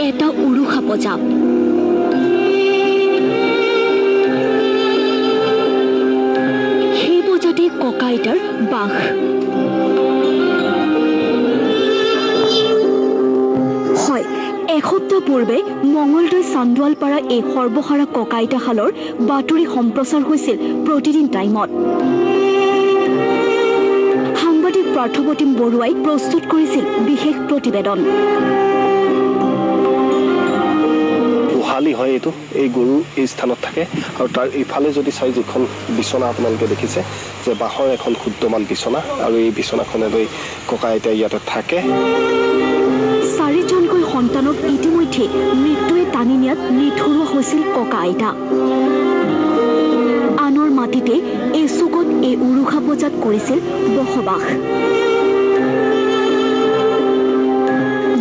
এটা উৰুষা পজা। সেই পজাতে ককা আইতাৰ বাস। হয়, এসপ্তাহ পূৰ্বে মঙলদৈ চান্দোৱালপাৰা এই সৰ্বসাৰা ককা আইতাশালৰ বাতৰি সম্প্ৰচাৰ হৈছিল প্ৰতিদিন টাইমত। সাংবাদিক পাৰ্থপ্ৰতিম বৰুৱাই প্ৰস্তুত কৰিছিল বিশেষ প্ৰতিবেদন। গোহালি হয় এইটো, এই গৰু এই স্থানত থাকে আৰু তাৰ ইফালে যদি চাই যিখন বিচনা আপোনালোকে দেখিছে যে বাঁহৰ এখন ক্ষুদ্ৰমান বিচনা আৰু এই বিচনাখনেলৈ ককা আইতাই ইয়াতে থাকে। চাৰিজনকৈ সন্তানক ইতিমধ্যে মৃত্যুৱে টানি নিয়াত নিথৰুৱা হৈছিল ককা আইতা। আনৰ মাটিতে এই চুকত এই উৰুষা পজাত কৰিছিল বসবাস।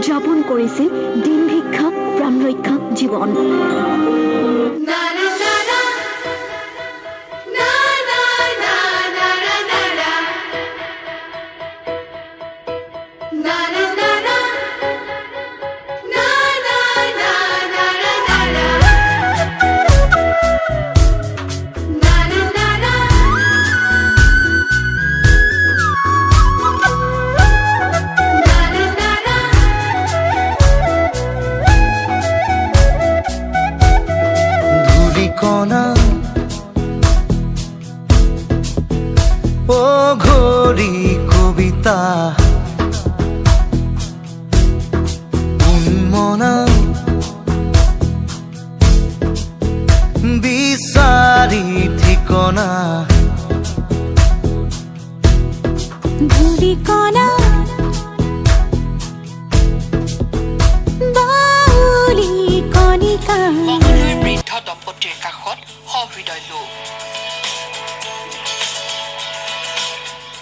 যাপন কৰিছিল দিন ভিক্ষা প্ৰাণ ৰক্ষা জীৱন। ও ঘড়ি কবিতা উন্মনা বিচাৰি ঠিকনা ধূলিকণা বাউলি কণিকা। মঙলদৈৰ বৃদ্ধ দম্পতীৰ কাষত সহৃদয় লোক।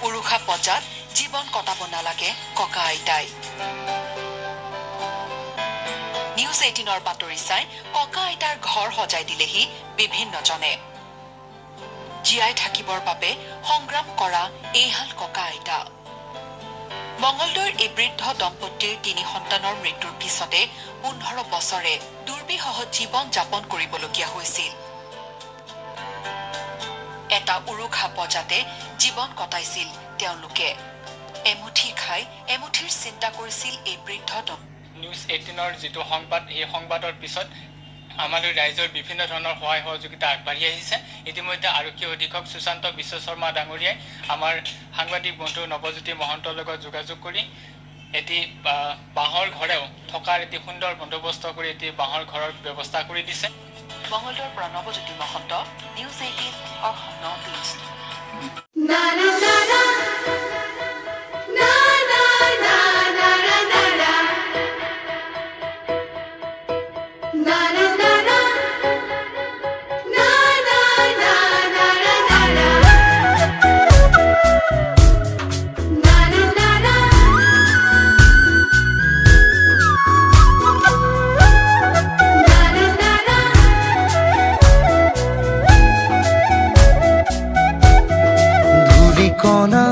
উৰুষা পজাত জীৱন কটাব নালাগে ককা আইতাই। নিউজ 18ৰ বাতৰি চাই ককা আইতাৰ ঘৰ সজাই দিলেহি বিভিন্নজনে। জীয়াই থাকিবৰ বাবে সংগ্ৰাম কৰা এইহাল ককা আইতা। মঙলদৈৰ এই বৃদ্ধ দম্পতীৰ 3 সন্তানৰ মৃত্যুৰ পিছতে 15 বছৰে দুৰ্বিষহ জীৱন যাপন কৰিবলগীয়া হৈছিল। এটা উৰুষা পজাতে জীৱন কটাইছিল তেওঁলোকে। এমুঠি খাই এমুঠিৰ চিন্তা কৰিছিল এই বৃদ্ধ নিউজ 18ৰ যিটো সংবাদ, এই সংবাদৰ পিছত আমালৈ ৰাইজৰ বিভিন্ন ধৰণৰ সহায় সহযোগিতা আগবাঢ়ি আহিছে। ইতিমধ্যে আৰক্ষী অধীক্ষক সুশান্ত বিশ্ব শৰ্মা ডাঙৰীয়াই আমাৰ সাংবাদিক বন্ধু নৱজ্যোতি মহন্তৰ লগত যোগাযোগ কৰি এটি বাঁহৰ ঘৰেও থকাৰ এটি সুন্দৰ বন্দোবস্ত কৰি এটি বাঁহৰ ঘৰৰ ব্যৱস্থা কৰি দিছে। মঙলদৈৰ পৰা Nabajyoti Mahanta, news 18 Assam north east. কণা